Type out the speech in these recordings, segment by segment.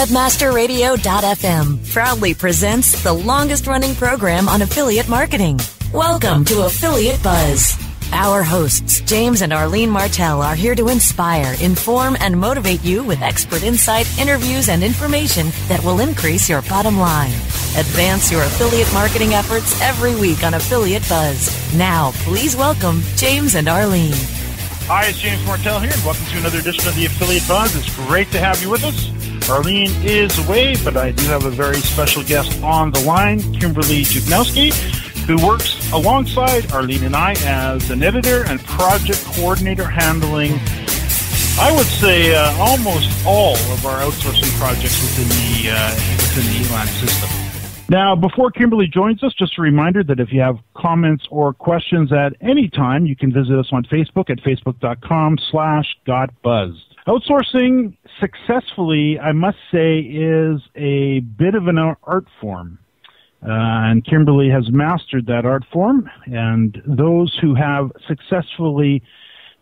Webmasterradio.fm proudly presents the longest-running program on affiliate marketing. Welcome to Affiliate Buzz. Our hosts, James and Arlene Martell, are here to inspire, inform, and motivate you with expert insight, interviews, and information that will increase your bottom line. Advance your affiliate marketing efforts every week on Affiliate Buzz. Now, please welcome James and Arlene. Hi, it's James Martell here, and welcome to another edition of the Affiliate Buzz. It's great to have you with us. Arlene is away, but I do have a very special guest on the line, Kimberly Jugnowski, who works alongside Arlene and I as an editor and project coordinator handling, I would say, almost all of our outsourcing projects within the Elance system. Now, before Kimberly joins us, just a reminder that if you have comments or questions at any time, you can visit us on Facebook at facebook.com/gotbuzzed. Outsourcing successfully, I must say, is a bit of an art form. And Kimberly has mastered that art form, and those who have successfully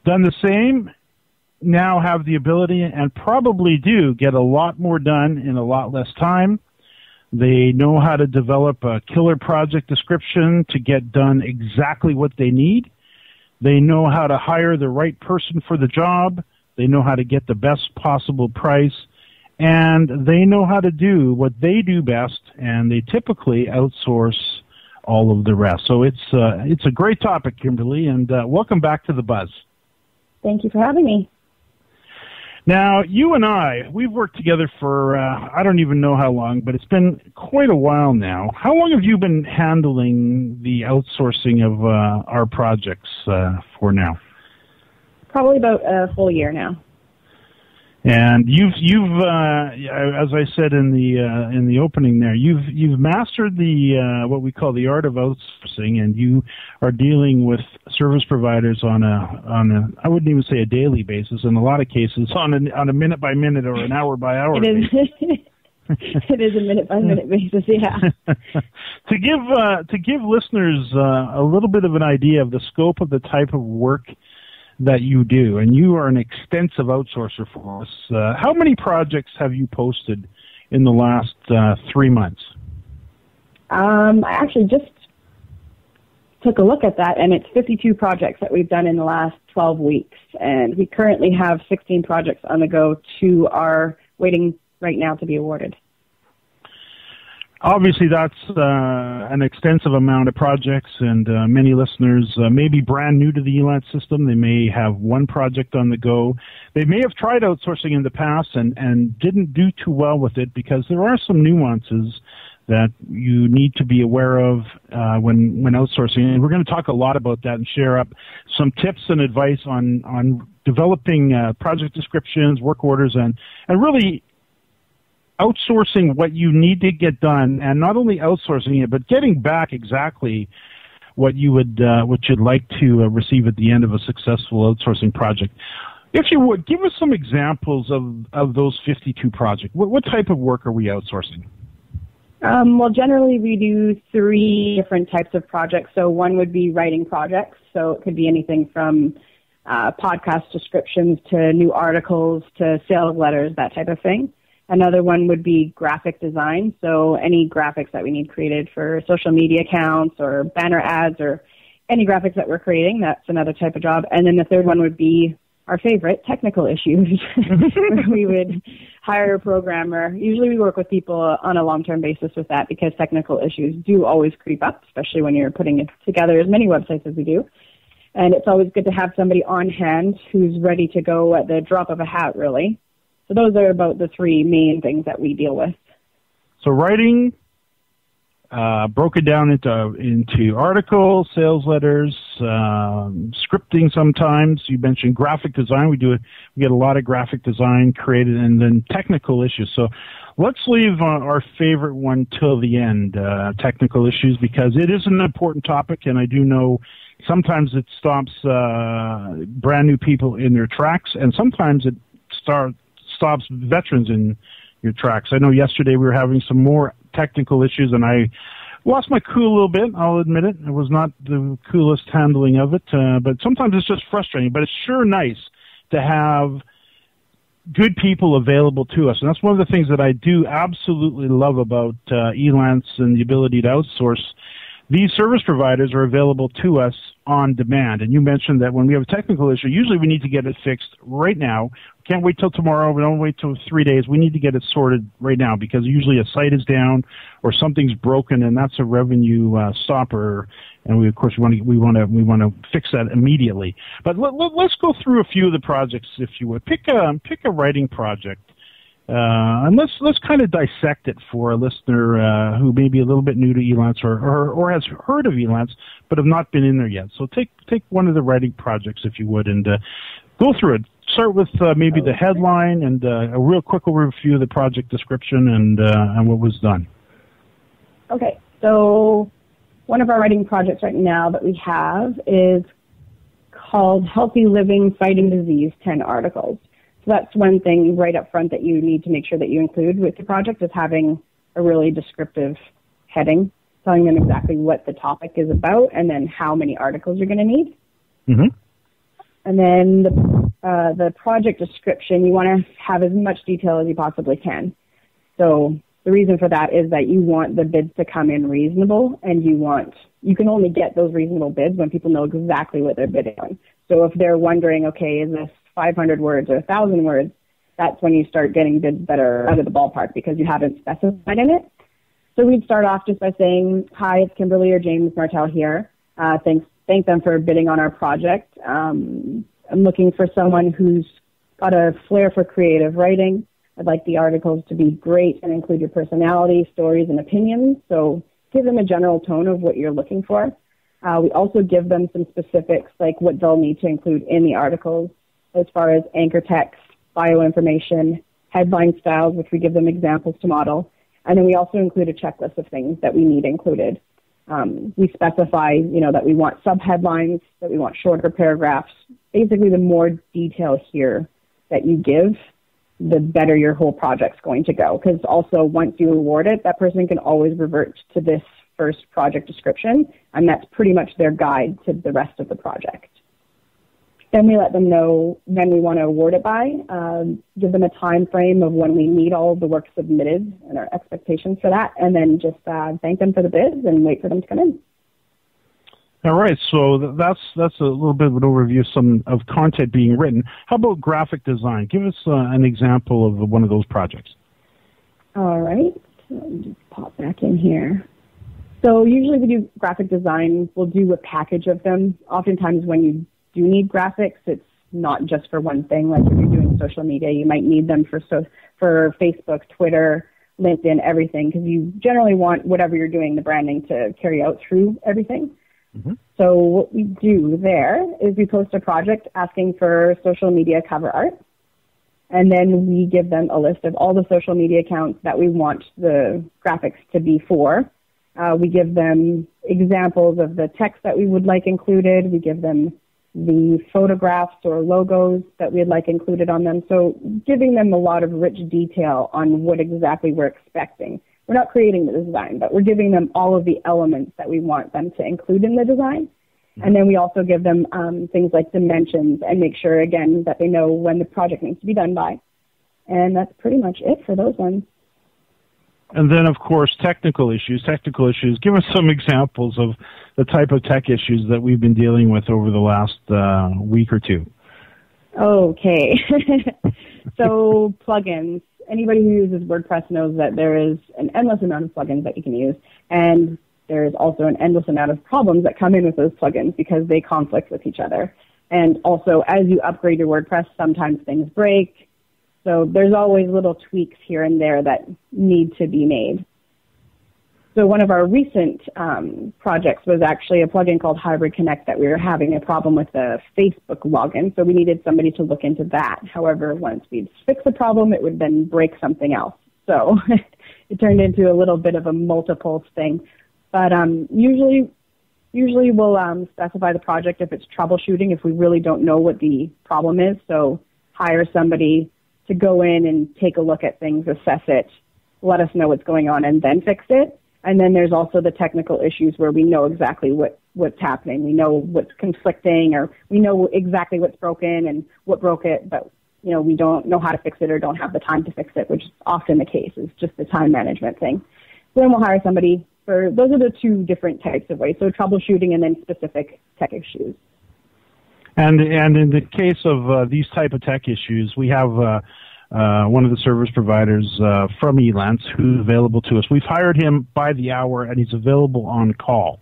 done the same now have the ability and probably do get a lot more done in a lot less time. They know how to develop a killer project description to get done exactly what they need. They know how to hire the right person for the job. They know how to get the best possible price. And they know how to do what they do best, and they typically outsource all of the rest. So it's a great topic, Kimberly, and welcome back to the Buzz. Thank you for having me. Now, you and we've worked together for, I don't even know how long, but it's been quite a while now. How long have you been handling the outsourcing of our projects for now? Probably about a full year now. And you've as I said in the opening there, you've mastered the what we call the art of outsourcing, and you are dealing with service providers on a I wouldn't even say a daily basis. In a lot of cases, on a minute by minute or an hour by hour. It is. It is a minute by minute basis. Yeah. To give listeners a little bit of an idea of the scope of the type of work that you do, and you are an extensive outsourcer for us. How many projects have you posted in the last 3 months? I actually just took a look at that, and it's 52 projects that we've done in the last 12 weeks, and we currently have 16 projects on the go. 2 are waiting right now to be awarded. Obviously, that's an extensive amount of projects, and many listeners may be brand new to the Elance system. They may have one project on the go. They may have tried outsourcing in the past and didn't do too well with it, because there are some nuances that you need to be aware of when outsourcing. And we're going to talk a lot about that and share up some tips and advice on developing project descriptions, work orders, and really outsourcing what you need to get done, and not only outsourcing it, but getting back exactly what you'd like to receive at the end of a successful outsourcing project. If you would, give us some examples of those 52 projects. What type of work are we outsourcing? Well, generally we do 3 different types of projects. So one would be writing projects. So it could be anything from podcast descriptions to new articles to sales letters, that type of thing. Another one would be graphic design, so any graphics that we need created for social media accounts or banner ads or any graphics that we're creating, that's another type of job. And then the third one would be our favorite, technical issues, where we would hire a programmer. Usually we work with people on a long-term basis with that, because technical issues do always creep up, especially when you're putting it together as many websites as we do. And it's always good to have somebody on hand who's ready to go at the drop of a hat, really. So those are about the 3 main things that we deal with. So writing, broken down into articles, sales letters, scripting sometimes. You mentioned graphic design. We get a lot of graphic design created, and then technical issues. So let's leave our favorite one till the end, technical issues, because it is an important topic, and I do know sometimes it stops brand new people in their tracks, and sometimes it stops veterans in your tracks. I know yesterday we were having some more technical issues, and I lost my cool a little bit, I'll admit it. It was not the coolest handling of it, but sometimes it's just frustrating. But it's sure nice to have good people available to us. And that's one of the things that I do absolutely love about Elance and the ability to outsource. These service providers are available to us on demand. And you mentioned that when we have a technical issue, usually we need to get it fixed right now. We can't wait till tomorrow. We don't wait till 3 days. We need to get it sorted right now because usually a site is down or something's broken, and that's a revenue stopper. And we, of course, we want to fix that immediately. But let's go through a few of the projects, if you would. Pick a writing project. And let's kind of dissect it for a listener who may be a little bit new to Elance or has heard of Elance but have not been in there yet. So take one of the writing projects, if you would, and go through it. Start with maybe the headline and a real quick overview of the project description and what was done. Okay, so one of our writing projects right now that we have is called Healthy Living Fighting Disease, 10 Articles. So that's one thing right up front that you need to make sure that you include with the project is having a really descriptive heading, telling them exactly what the topic is about and then how many articles you're going to need. Mm-hmm. And then the project description, you want to have as much detail as you possibly can. So the reason for that is that you want the bids to come in reasonable, and you can only get those reasonable bids when people know exactly what they're bidding on. So if they're wondering, okay, is this 500 words or 1,000 words, that's when you start getting bids that are out of the ballpark because you haven't specified in it. So we'd start off just by saying, hi, it's Kimberly or James Martell here. Thank them for bidding on our project. I'm looking for someone who's got a flair for creative writing. I'd like the articles to be great and include your personality, stories, and opinions. So give them a general tone of what you're looking for. We also give them some specifics, like what they'll need to include in the articles as far as anchor text, bio information, headline styles, which we give them examples to model. And then we also include a checklist of things that we need included. We specify, that we want subheadlines, that we want shorter paragraphs. Basically, the more detail here that you give, the better your whole project's going to go. Because also, once you award it, that person can always revert to this first project description, and that's pretty much their guide to the rest of the project. Then we let them know when we want to award it by, give them a time frame of when we need all of the work submitted and our expectations for that, and then just thank them for the bids and wait for them to come in. All right, so that's a little bit of an overview of content being written. How about graphic design? Give us an example of one of those projects. All right, let me just pop back in here. So usually we do graphic design. We'll do a package of them. Oftentimes when you do need graphics, it's not just for one thing. Like if you're doing social media, you might need them for Facebook, Twitter, LinkedIn, everything, because you generally want whatever you're doing, the branding, to carry out through everything. Mm-hmm. So what we do there is we post a project asking for social media cover art, and then we give them a list of all the social media accounts that we want the graphics to be for. We give them examples of the text that we would like included. We give them the photographs or logos that we'd like included on them. So giving them a lot of rich detail on what exactly we're expecting. We're not creating the design, but we're giving them all of the elements that we want them to include in the design. And then we also give them things like dimensions and make sure, again, that they know when the project needs to be done by. And that's pretty much it for those ones. And then, of course, technical issues. Give us some examples of the type of tech issues that we've been dealing with over the last week or two. Okay. So plugins. Anybody who uses WordPress knows that there is an endless amount of plugins that you can use. And there is also an endless amount of problems that come in with those plugins because they conflict with each other. And also, as you upgrade your WordPress, sometimes things break. So there's always little tweaks here and there that need to be made. So one of our recent projects was actually a plugin called Hybrid Connect that we were having a problem with the Facebook login, so we needed somebody to look into that. However, once we'd fix the problem, it would then break something else. So it turned into a little bit of a multiple thing. But usually we'll specify the project if it's troubleshooting, if we really don't know what the problem is. So hire somebody to go in and take a look at things, assess it, let us know what's going on, and then fix it. And then there's also the technical issues where we know exactly what's happening. We know what's conflicting, or we know exactly what's broken and what broke it, but we don't know how to fix it or don't have the time to fix it, which is often the case. It's just the time management thing. So then we'll hire somebody for, those are the two different types of ways. So troubleshooting and then specific tech issues. And in the case of these type of tech issues, we have one of the service providers from Elance who's available to us. We've hired him by the hour, and he's available on call.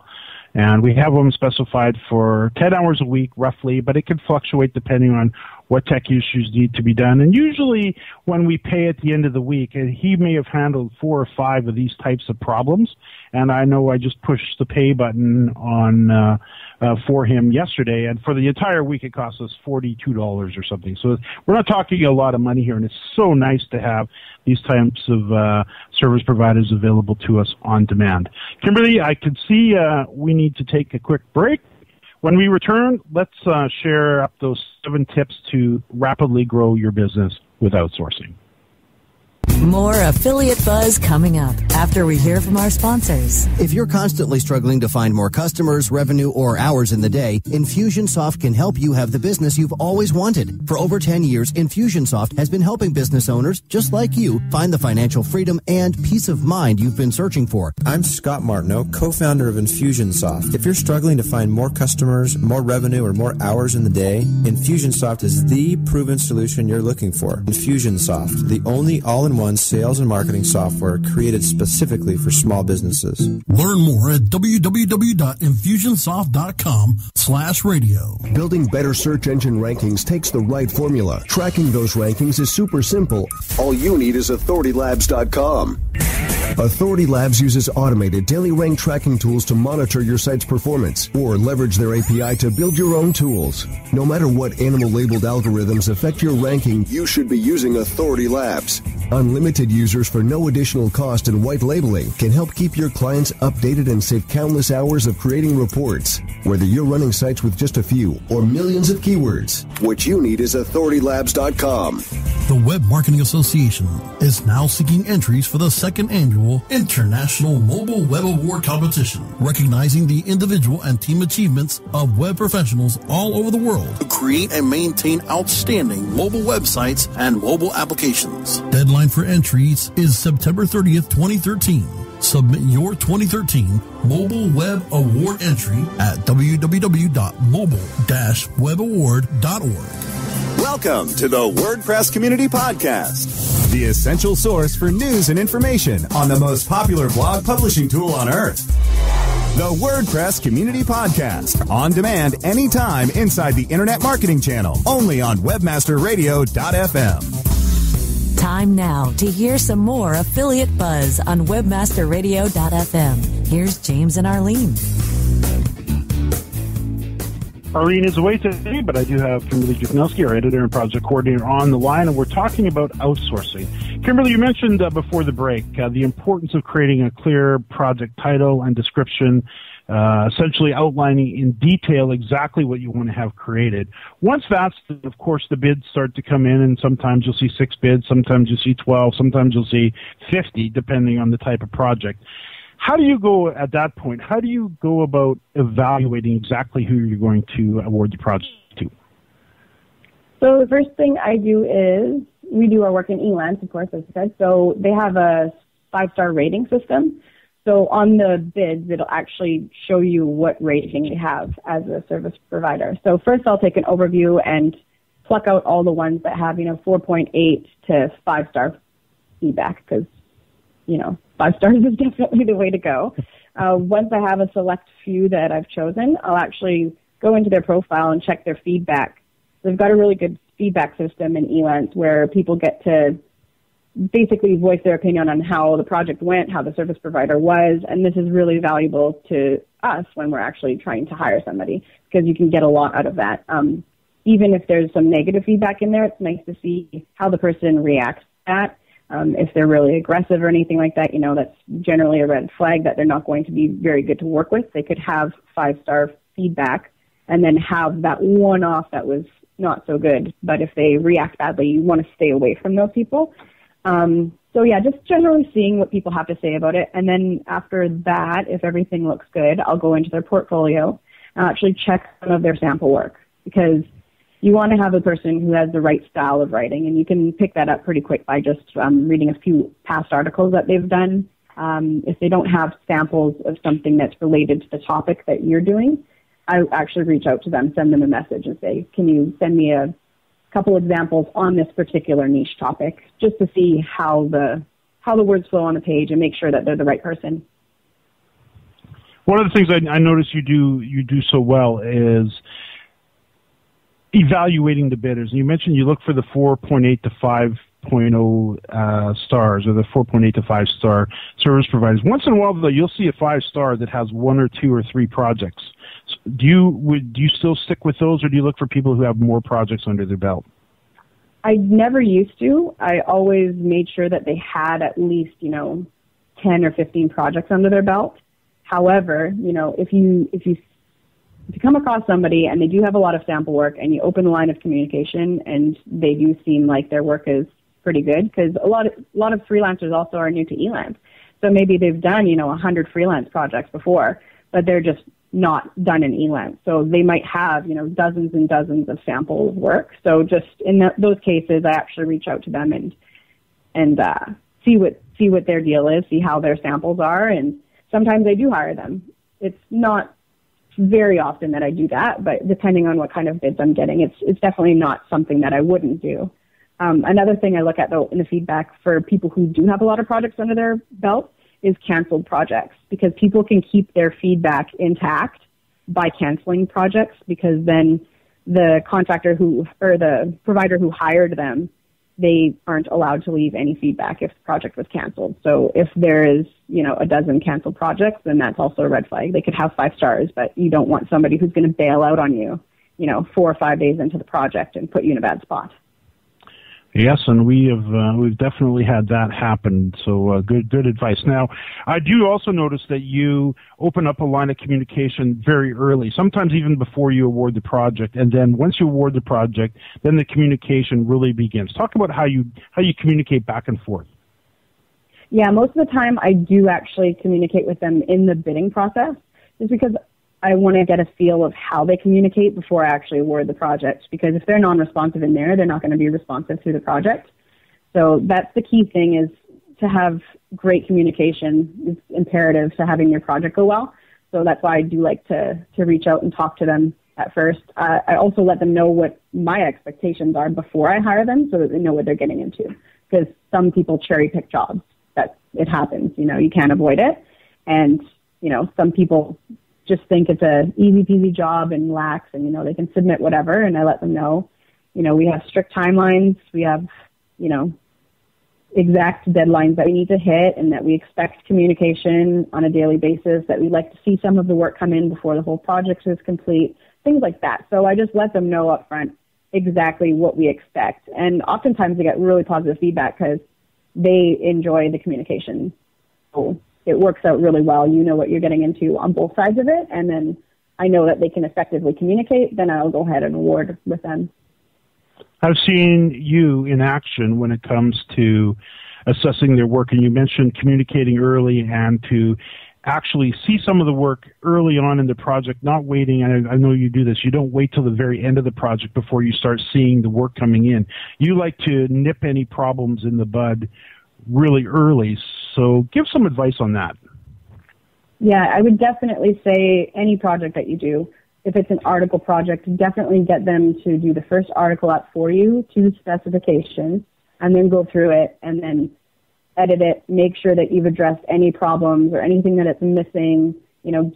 And we have him specified for 10 hours a week, roughly, but it can fluctuate depending on what tech issues need to be done. And usually when we pay at the end of the week, he may have handled 4 or 5 of these types of problems. And I know I just pushed the pay button on for him yesterday, and for the entire week it cost us $42 or something. So we're not talking a lot of money here, and it's so nice to have these types of service providers available to us on demand. Kimberly, I can see we need to take a quick break. When we return, let's share up those 7 tips to rapidly grow your business with outsourcing. More Affiliate Buzz coming up after we hear from our sponsors. If you're constantly struggling to find more customers, revenue, or hours in the day, Infusionsoft can help you have the business you've always wanted. For over 10 years, Infusionsoft has been helping business owners just like you find the financial freedom and peace of mind you've been searching for. I'm Scott Martineau, co-founder of Infusionsoft. If you're struggling to find more customers, more revenue, or more hours in the day, Infusionsoft is the proven solution you're looking for. Infusionsoft, the only all-in-one sales and marketing software created specifically for small businesses. Learn more at www.infusionsoft.com/radio. Building better search engine rankings takes the right formula. Tracking those rankings is super simple. All you need is authoritylabs.com. Authority Labs uses automated daily rank tracking tools to monitor your site's performance or leverage their API to build your own tools. No matter what animal-labeled algorithms affect your ranking, you should be using Authority Labs. Unlimited users for no additional cost and white labeling can help keep your clients updated and save countless hours of creating reports. Whether you're running sites with just a few or millions of keywords, what you need is authoritylabs.com. The Web Marketing Association is now seeking entries for the 2nd annual International Mobile Web Award Competition, recognizing the individual and team achievements of web professionals all over the world to create and maintain outstanding mobile websites and mobile applications. Deadline for entries is September 30th, 2013. Submit your 2013 Mobile Web Award entry at www.mobile-webaward.org. Welcome to the WordPress Community Podcast, the essential source for news and information on the most popular blog publishing tool on earth. The WordPress Community Podcast, on demand anytime inside the Internet Marketing Channel, only on webmasterradio.fm. Time now to hear some more Affiliate Buzz on webmasterradio.fm. Here's James and Arlene. Arlene is away today, but I do have Kimberly Juknowski, our editor and project coordinator, on the line, and we're talking about outsourcing. Kimberly, you mentioned before the break the importance of creating a clear project title and description, essentially outlining in detail exactly what you want to have created. Once that's, of course, the bids start to come in, and sometimes you'll see 6 bids, sometimes you'll see 12, sometimes you'll see 50, depending on the type of project. How do you go at that point? How do you go about evaluating exactly who you're going to award the project to? So the first thing I do is we do our work in Elance, of course, as I said. So they have a 5-star rating system. So on the bids, it'll actually show you what rating you have as a service provider. So first I'll take an overview and pluck out all the ones that have, 4.8 to 5-star feedback, because, 5 stars is definitely the way to go. Once I have a select few that I've chosen, I'll actually go into their profile and check their feedback. They've got a really good feedback system in Elance where people get to basically voice their opinion on how the project went, how the service provider was, and this is really valuable to us when we're actually trying to hire somebody because you can get a lot out of that. Even if there's some negative feedback in there, it's nice to see how the person reacts to that. If they're really aggressive or anything like that, that's generally a red flag that they're not going to be very good to work with. They could have 5-star feedback and then have that one-off that was not so good. But if they react badly, you want to stay away from those people. Just generally seeing what people have to say about it. And then after that, if everything looks good, I'll go into their portfolio and actually check some of their sample work because you want to have a person who has the right style of writing, and you can pick that up pretty quick by just reading a few past articles that they've done. If they don't have samples of something that's related to the topic that you're doing, I actually reach out to them, send them a message and say, can you send me a couple examples on this particular niche topic, just to see how the words flow on the page and make sure that they're the right person. One of the things I notice you do so well is evaluating the bidders. You mentioned you look for the 4.8 to 5.0 stars, or the 4.8 to 5-star service providers. Once in a while, though, you'll see a 5-star that has 1 or 2 or 3 projects. So do you still stick with those, or do you look for people who have more projects under their belt? I never used to. I always made sure that they had at least 10 or 15 projects under their belt. However, if you come across somebody and they do have a lot of sample work, and you open the line of communication and they do seem like their work is pretty good, because a lot of freelancers also are new to Elance. So maybe they've done 100 freelance projects before, but they're just not done in Elance. So they might have dozens and dozens of sample work. So just in those cases, I actually reach out to them and see what their deal is, see how their samples are, and sometimes I do hire them. It's not very often that I do that, but depending on what kind of bids I'm getting, it's definitely not something that I wouldn't do. Another thing I look at, though, in the feedback for people who do have a lot of projects under their belt is canceled projects, because people can keep their feedback intact by canceling projects, because then the contractor or the provider who hired them, they aren't allowed to leave any feedback if the project was canceled. So if there is, a dozen canceled projects, then that's also a red flag. They could have 5 stars, but you don't want somebody who's going to bail out on you, 4 or 5 days into the project and put you in a bad spot. Yes, and we've definitely had that happen. So good advice. Now, I do also notice that you open up a line of communication very early, sometimes even before you award the project. And then once you award the project, then the communication really begins. Talk about how you communicate back and forth. Yeah, most of the time I do actually communicate with them in the bidding process, just because I want to get a feel of how they communicate before I actually award the project, because if they're non-responsive in there, they're not going to be responsive through the project. So that's the key thing, is to have great communication. It's imperative to having your project go well. So that's why I do like to reach out and talk to them at first. I also let them know what my expectations are before I hire them, so that they know what they're getting into, because some people cherry pick jobs. That it happens, you can't avoid it. And, some people just think it's a easy peasy job and lax, and, they can submit whatever. And I let them know, we have strict timelines. We have, exact deadlines that we need to hit, and that we expect communication on a daily basis, that we'd like to see some of the work come in before the whole project is complete, things like that. So I just let them know up front exactly what we expect. And oftentimes they get really positive feedback, because they enjoy the communication. So it works out really well. You know what you're getting into on both sides of it, and then I know that they can effectively communicate, then I'll go ahead and award with them. I've seen you in action when it comes to assessing their work, and you mentioned communicating early and to actually see some of the work early on in the project, not waiting. And I know you do this. You don't wait till the very end of the project before you start seeing the work coming in. You like to nip any problems in the bud really early. So give some advice on that. Yeah, I would definitely say any project that you do, if it's an article project, definitely get them to do the first article up for you to specification, and then go through it and then edit it, make sure that you've addressed any problems or anything that it's missing,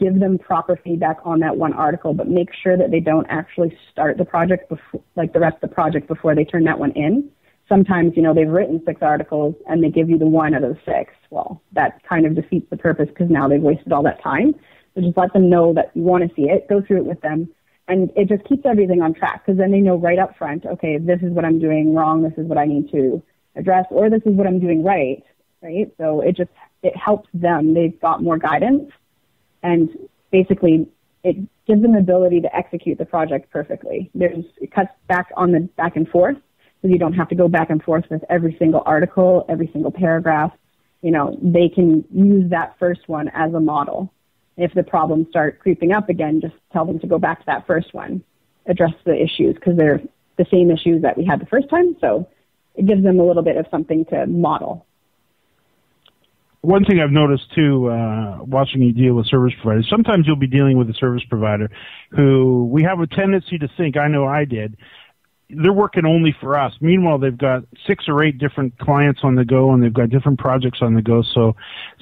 give them proper feedback on that one article, but make sure that they don't actually start the project before, like the rest of the project, before they turn that one in. Sometimes, they've written 6 articles and they give you the 1 out of the 6. Well, that kind of defeats the purpose, because now they've wasted all that time. So just let them know that you want to see it, go through it with them, and it just keeps everything on track, because then they know right up front, okay, this is what I'm doing wrong, this is what I need to address, or this is what I'm doing right? So it helps them. They've got more guidance, and basically it gives them the ability to execute the project perfectly. It cuts back on the back and forth, so you don't have to go back and forth with every single article, every single paragraph. They can use that first one as a model. If the problems start creeping up again, just tell them to go back to that first one. address the issues because they're the same issues that we had the first time. So it gives them a little bit of something to model. One thing I've noticed, too, watching you deal with service providers, sometimes you'll be dealing with a service provider who we have a tendency to think, I know I did, they're working only for us. Meanwhile, they've got 6 or 8 different clients on the go, and they've got different projects on the go. So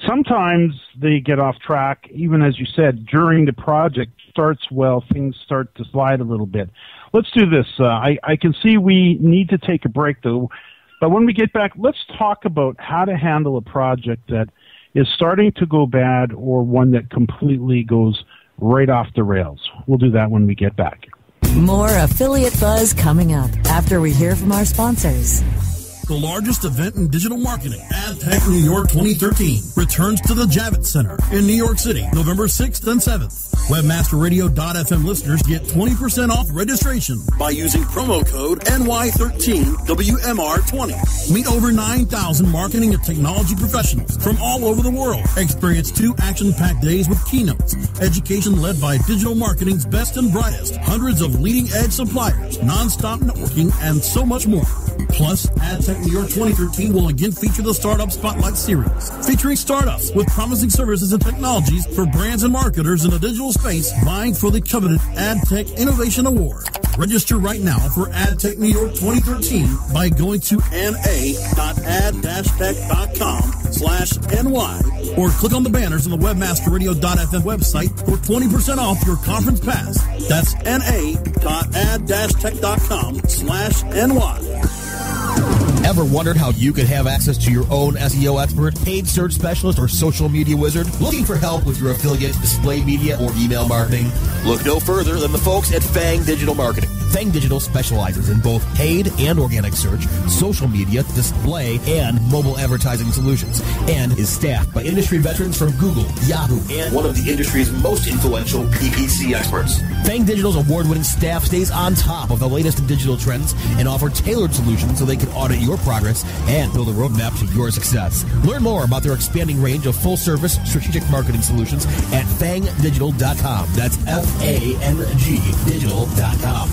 sometimes they get off track, even as you said, during the project starts well, things start to slide a little bit. Let's do this. I can see we need to take a break, though. But when we get back, let's talk about how to handle a project that is starting to go bad or one that completely goes right off the rails. We'll do that when we get back. More Affiliate Buzz coming up after we hear from our sponsors. The largest event in digital marketing, AdTech New York 2013, returns to the Javits Center in New York City, November 6th and 7th. Webmasterradio.fm listeners get 20% off registration by using promo code NY13WMR20. Meet over 9,000 marketing and technology professionals from all over the world. Experience 2 action-packed days with keynotes, education led by digital marketing's best and brightest, hundreds of leading-edge suppliers, non-stop networking, and so much more. Plus, AdTech New York 2013 will again feature the Startup Spotlight Series, featuring startups with promising services and technologies for brands and marketers in the digital space vying for the coveted AdTech Innovation Award. Register right now for AdTech New York 2013 by going to na.ad-tech.com/NY or click on the banners on the webmasterradio.fm website for 20% off your conference pass. That's na.ad-tech.com/NY. Ever wondered how you could have access to your own SEO expert, paid search specialist, or social media wizard? Looking for help with your affiliate, display media, or email marketing? Look no further than the folks at Fang Digital Marketing. Fang Digital specializes in both paid and organic search, social media, display, and mobile advertising solutions, and is staffed by industry veterans from Google, Yahoo, and one of the industry's most influential PPC experts. Fang Digital's award-winning staff stays on top of the latest in digital trends and offer tailored solutions so they can audit your progress and build a roadmap to your success. Learn more about their expanding range of full-service strategic marketing solutions at fangdigital.com. That's F-A-N-G digital.com.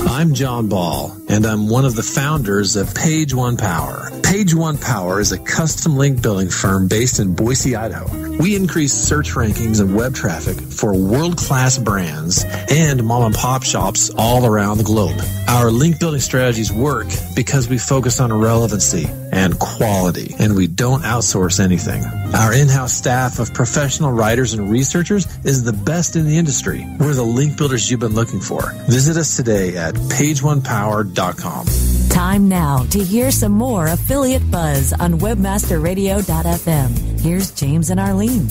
I'm John Ball, and I'm one of the founders of Page One Power. Page One Power is a custom link building firm based in Boise, Idaho. We increase search rankings and web traffic for world-class brands and mom-and-pop shops all around the globe. Our link building strategies work because we focus on relevancy and quality, and we don't outsource anything. Our in-house staff of professional writers and researchers is the best in the industry. We're the link builders you've been looking for. Visit us today at pageonepower.com. Time now to hear some more Affiliate Buzz on webmasterradio.fm. Here's James and Arlene.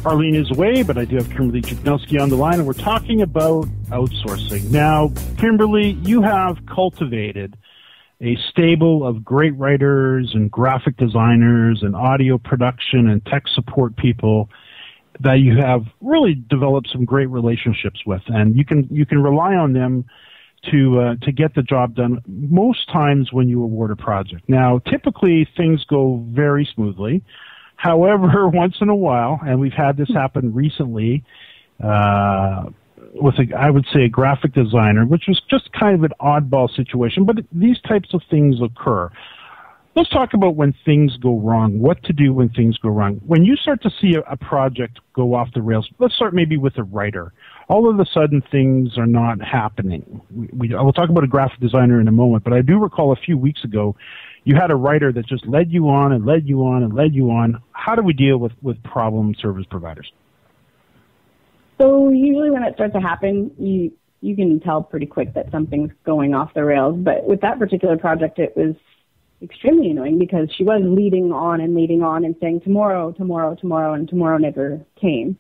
Arlene is away, but I do have Kimberly Chuknowski on the line, and we're talking about outsourcing. Now, Kimberly, you have cultivated a stable of great writers and graphic designers and audio production and tech support people that you have really developed some great relationships with, and you can rely on them to get the job done most times when you award a project. Now, typically things go very smoothly. However, once in a while, and we've had this happen recently with I would say a graphic designer, which was just kind of an oddball situation, but these types of things occur. Let's talk about when things go wrong, what to do when things go wrong. When you start to see a project go off the rails, let's start maybe with a writer. All of a sudden, things are not happening. I will talk about a graphic designer in a moment, but I do recall a few weeks ago, you had a writer that just led you on and led you on and led you on. How do we deal with problem service providers? So usually when it starts to happen, you can tell pretty quick that something's going off the rails. But with that particular project, it was extremely annoying because she was leading on and saying tomorrow, tomorrow, tomorrow, and tomorrow never came.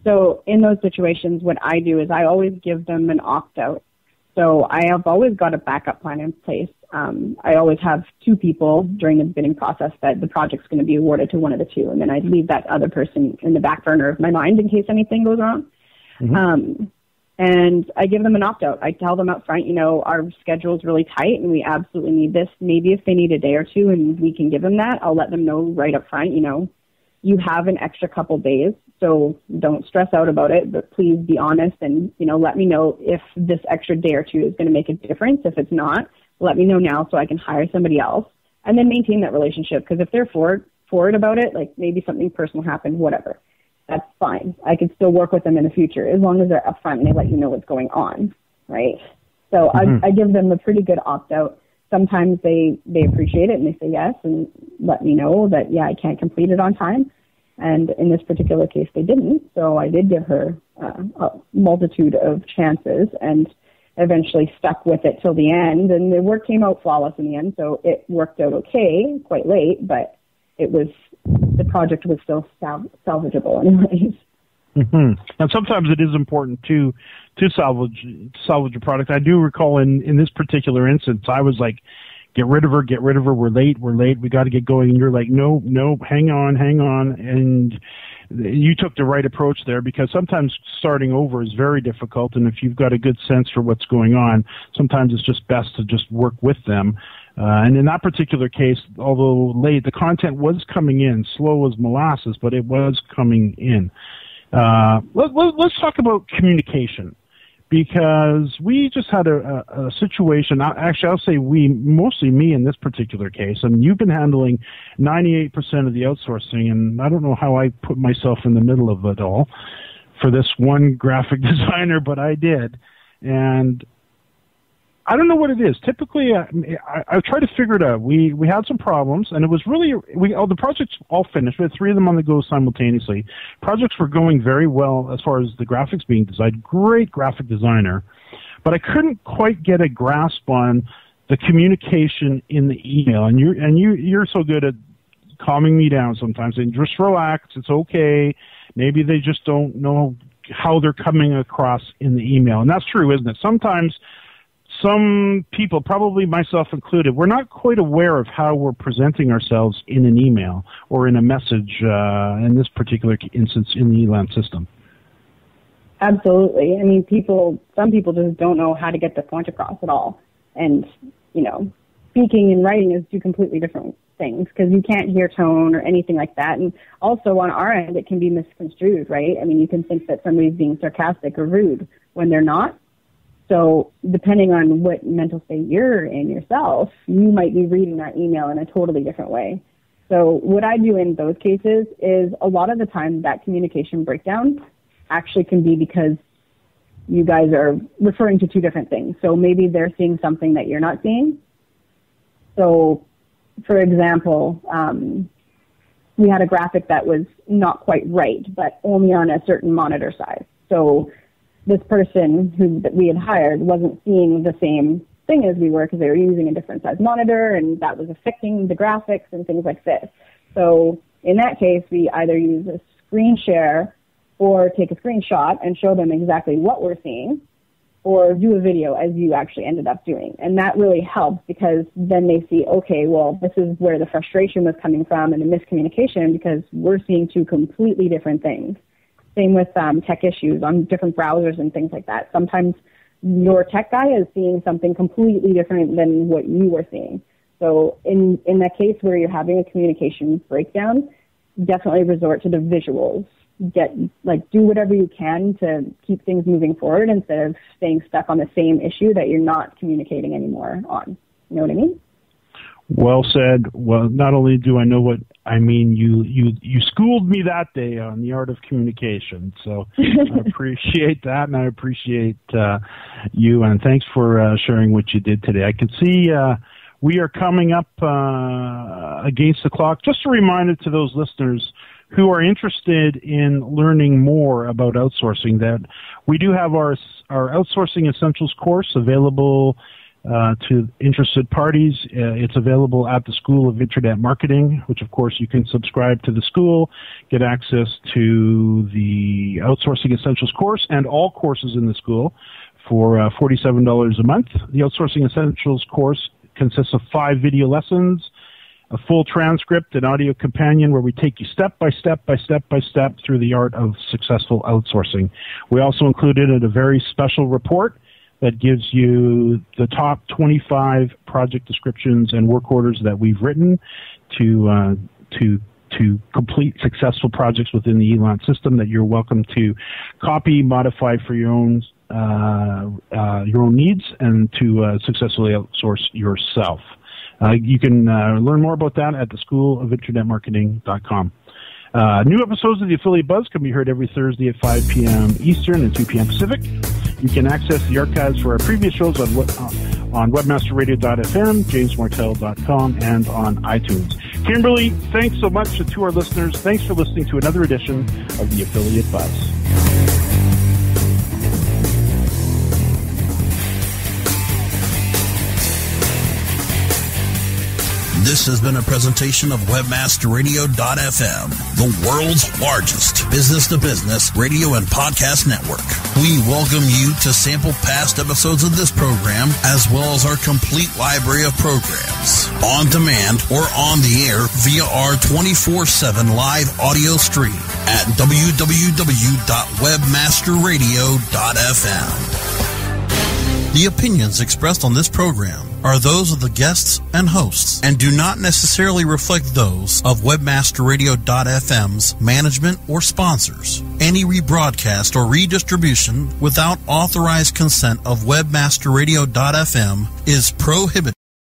So in those situations, what I do is I always give them an opt-out. So I have always got a backup plan in place. I always have 2 people during the bidding process that the project's going to be awarded to one of the 2, and then I leave that other person in the back burner of my mind in case anything goes wrong. Mm-hmm. And I give them an opt-out. I tell them up front, our schedule's really tight and we absolutely need this. Maybe if they need a day or 2 and we can give them that, I'll let them know right up front, you have an extra couple days So don't stress out about it, but please be honest and, let me know if this extra day or two is going to make a difference. If it's not, let me know now so I can hire somebody else and then maintain that relationship. Because if they're forward about it, like maybe something personal happened, whatever, that's fine. I can still work with them in the future as long as they're upfront and they let you know what's going on, right? So I give them a pretty good opt-out. Sometimes they appreciate it and they say yes and let me know that, yeah, I can't complete it on time. And in this particular case, they didn't. So I did give her a multitude of chances and eventually stuck with it till the end. And the work came out flawless in the end. So it worked out okay, quite late, but the project was still salvageable anyways. And sometimes it is important to salvage a product. I do recall in this particular instance, I was like, get rid of her, we're late, we got to get going. And you're like, no, hang on. And you took the right approach there, because sometimes starting over is very difficult. And if you've got a good sense for what's going on, sometimes it's just best to just work with them. And in that particular case, although late, the content was coming in, slow as molasses, but it was coming in. Let's talk about communication, because we just had a situation. Actually, I'll say we, mostly me in this particular case. I mean, you've been handling 98% of the outsourcing, and I don't know how I put myself in the middle of it all for this one graphic designer, but I did. And I don't know what it is. Typically, I try to figure it out. We had some problems, and it was really the projects all finished. We had 3 of them on the go simultaneously. Projects were going very well as far as the graphics being designed. Great graphic designer, but I couldn't quite get a grasp on the communication in the email. And you're so good at calming me down sometimes. And just relax. It's okay. Maybe they just don't know how they're coming across in the email, and that's true, isn't it? Sometimes some people, probably myself included, we're not quite aware of how we're presenting ourselves in an email or in a message, in this particular instance in the Elance system. Absolutely. I mean, some people just don't know how to get the point across at all. And, speaking and writing is 2 completely different things, because you can't hear tone or anything like that. And also on our end, it can be misconstrued, right? I mean, you can think that somebody's being sarcastic or rude when they're not. So depending on what mental state you're in yourself, you might be reading that email in a totally different way. So what I do in those cases is a lot of the time that communication breakdown actually can be because you guys are referring to 2 different things. So maybe they're seeing something that you're not seeing. So, for example, we had a graphic that was not quite right, but only on a certain monitor size. So this person that we had hired wasn't seeing the same thing as we were, because they were using a different size monitor, and that was affecting the graphics and things like this. So in that case, we either use a screen share or take a screenshot and show them exactly what we're seeing, or do a video as you actually ended up doing. And that really helps, because then they see, okay, well, this is where the frustration was coming from and the miscommunication, because we're seeing 2 completely different things. Same with tech issues on different browsers and things like that. Sometimes your tech guy is seeing something completely different than what you were seeing. So in that case where you're having a communication breakdown, definitely resort to the visuals. Do whatever you can to keep things moving forward instead of staying stuck on the same issue that you're not communicating anymore on. You know what I mean? Well said. Well, not only do I know what I mean, you schooled me that day on the art of communication. So I appreciate that, and I appreciate you, and thanks for sharing what you did today. I can see we are coming up against the clock. Just a reminder to those listeners who are interested in learning more about outsourcing that we do have our Outsourcing Essentials course available to interested parties. It's available at the School of Internet Marketing, which of course you can subscribe to the school, get access to the Outsourcing Essentials course and all courses in the school for $47 a month. The Outsourcing Essentials course consists of 5 video lessons, a full transcript, an audio companion where we take you step by step through the art of successful outsourcing. We also included a very special report that gives you the top 25 project descriptions and work orders that we've written to to complete successful projects within the Elance system that you're welcome to copy, modify for your own needs, and to successfully outsource yourself. You can learn more about that at theschoolofinternetmarketing.com. New episodes of the Affiliate Buzz can be heard every Thursday at 5 p.m. Eastern and 2 p.m. Pacific. You can access the archives for our previous shows on webmasterradio.fm, jamesmartell.com, and on iTunes. Kimberly, thanks so much to our listeners. Thanks for listening to another edition of the Affiliate Buzz. This has been a presentation of webmasterradio.fm, the world's largest business-to-business radio and podcast network. We welcome you to sample past episodes of this program, as well as our complete library of programs, on demand or on the air via our 24/7 live audio stream at www.webmasterradio.fm. The opinions expressed on this program are those of the guests and hosts and do not necessarily reflect those of webmasterradio.fm's management or sponsors. Any rebroadcast or redistribution without authorized consent of webmasterradio.fm is prohibited.